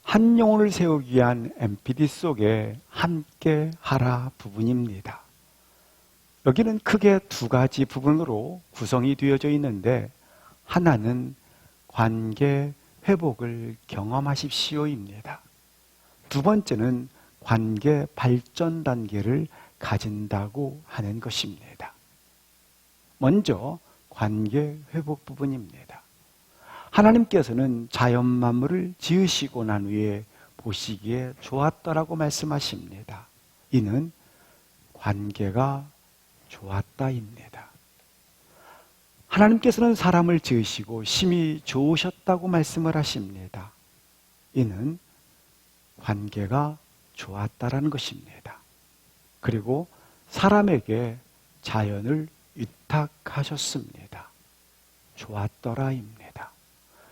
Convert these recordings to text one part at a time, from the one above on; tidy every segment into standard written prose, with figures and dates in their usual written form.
한 영혼을 세우기 위한 MPD 속에 함께 하라 부분입니다. 여기는 크게 두 가지 부분으로 구성이 되어져 있는데, 하나는 관계 회복을 경험하십시오입니다. 두 번째는 관계 발전 단계를 가진다고 하는 것입니다. 먼저 관계 회복 부분입니다. 하나님께서는 자연 만물을 지으시고 난 후에 보시기에 좋았더라고 말씀하십니다. 이는 관계가 좋았다입니다. 하나님께서는 사람을 지으시고 심히 좋으셨다고 말씀을 하십니다. 이는 관계가 좋았다라는 것입니다. 그리고 사람에게 자연을 위탁하셨습니다. 좋았더라입니다.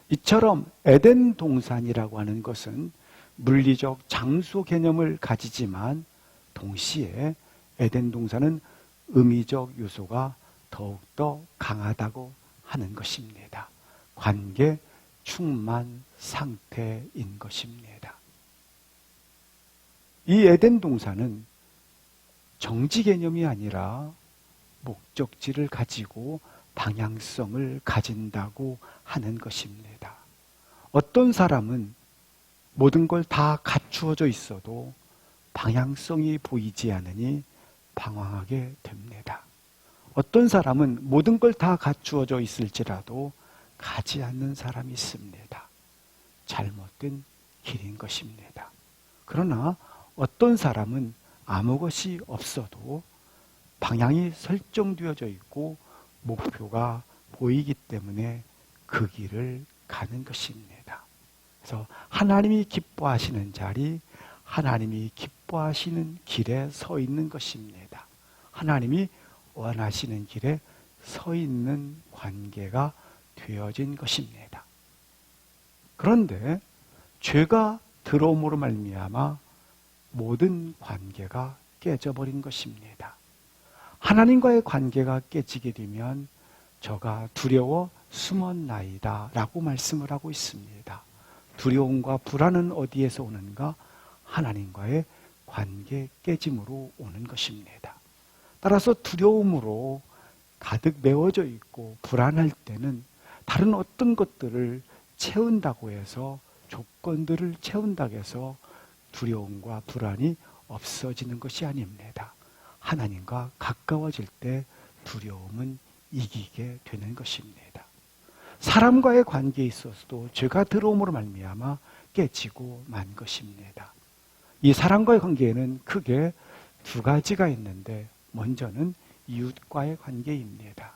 이처럼 에덴 동산이라고 하는 것은 물리적 장소 개념을 가지지만 동시에 에덴 동산은 의미적 요소가 더욱더 강하다고 하는 것입니다. 관계 충만 상태인 것입니다. 이 에덴 동산은 정지 개념이 아니라 목적지를 가지고 방향성을 가진다고 하는 것입니다. 어떤 사람은 모든 걸 다 갖추어져 있어도 방향성이 보이지 않으니 방황하게 됩니다. 어떤 사람은 모든 걸 다 갖추어져 있을지라도 가지 않는 사람이 있습니다. 잘못된 길인 것입니다. 그러나 어떤 사람은 아무것이 없어도 방향이 설정되어져 있고 목표가 보이기 때문에 그 길을 가는 것입니다. 그래서 하나님이 기뻐하시는 자리, 하나님이 기뻐하시는 길에 서 있는 것입니다. 하나님이 원하시는 길에 서 있는 관계가 되어진 것입니다. 그런데 죄가 들어옴으로 말미암아 모든 관계가 깨져버린 것입니다. 하나님과의 관계가 깨지게 되면 저가 두려워 숨었나이다 라고 말씀을 하고 있습니다. 두려움과 불안은 어디에서 오는가? 하나님과의 관계 깨짐으로 오는 것입니다. 따라서 두려움으로 가득 메워져 있고 불안할 때는 다른 어떤 것들을 채운다고 해서, 조건들을 채운다고 해서 두려움과 불안이 없어지는 것이 아닙니다. 하나님과 가까워질 때 두려움은 이기게 되는 것입니다. 사람과의 관계에 있어서도 죄가 들어옴으로 말미암아 깨지고 만 것입니다. 이 사람과의 관계에는 크게 두 가지가 있는데, 먼저는 이웃과의 관계입니다.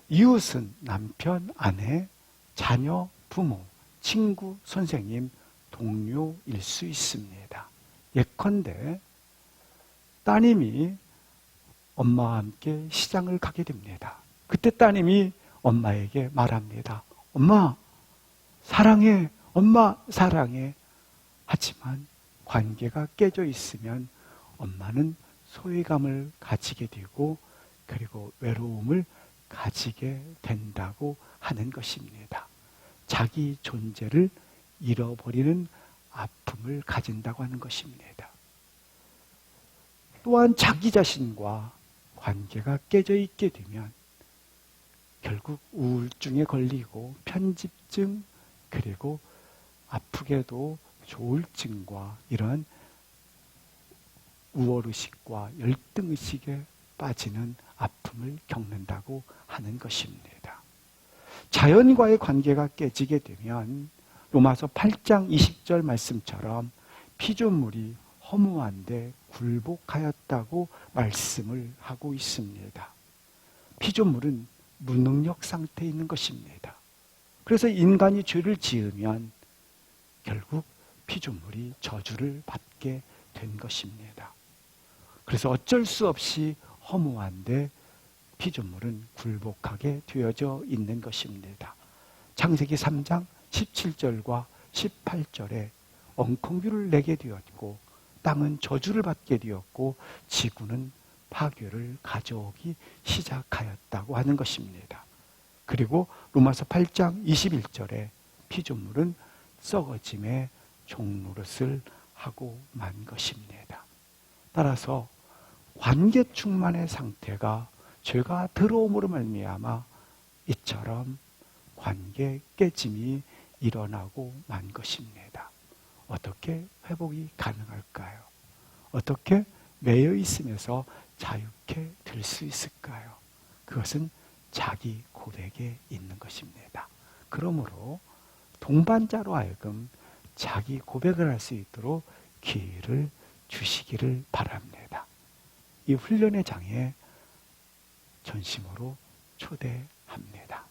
이웃은 남편, 아내, 자녀, 부모, 친구, 선생님, 동료일 수 있습니다. 예컨대 따님이 엄마와 함께 시장을 가게 됩니다. 그때 따님이 엄마에게 말합니다. 엄마 사랑해, 엄마 사랑해. 하지만 관계가 깨져 있으면 엄마는 소외감을 가지게 되고 그리고 외로움을 가지게 된다고 하는 것입니다. 자기 존재를 잃어버리는 아픔을 가진다고 하는 것입니다. 또한 자기 자신과 관계가 깨져 있게 되면 결국 우울증에 걸리고 편집증, 그리고 아프게도 조울증과 이런 우월의식과 열등의식에 빠지는 아픔을 겪는다고 하는 것입니다. 자연과의 관계가 깨지게 되면 로마서 8장 20절 말씀처럼 피조물이 허무한데 굴복하였다고 말씀을 하고 있습니다. 피조물은 무능력 상태에 있는 것입니다. 그래서 인간이 죄를 지으면 결국 피조물이 저주를 받게 된 것입니다. 그래서 어쩔 수 없이 허무한데 피조물은 굴복하게 되어져 있는 것입니다. 창세기 3장 17절과 18절에 엉겅퀴를 내게 되었고 땅은 저주를 받게 되었고 지구는 파괴를 가져오기 시작하였다고 하는 것입니다. 그리고 로마서 8장 21절에 피조물은 썩어짐에 종노릇을 하고 만 것입니다. 따라서 관계 충만의 상태가 죄가 들어옴으로 말미암아 이처럼 관계 깨짐이 일어나고 만 것입니다. 어떻게 회복이 가능할까요? 어떻게 매여 있으면서 자유케 될 수 있을까요? 그것은 자기 고백에 있는 것입니다. 그러므로 동반자로 하여금 자기 고백을 할 수 있도록 기회를 주시기를 바랍니다. 이 훈련의 장에 전심으로 초대합니다.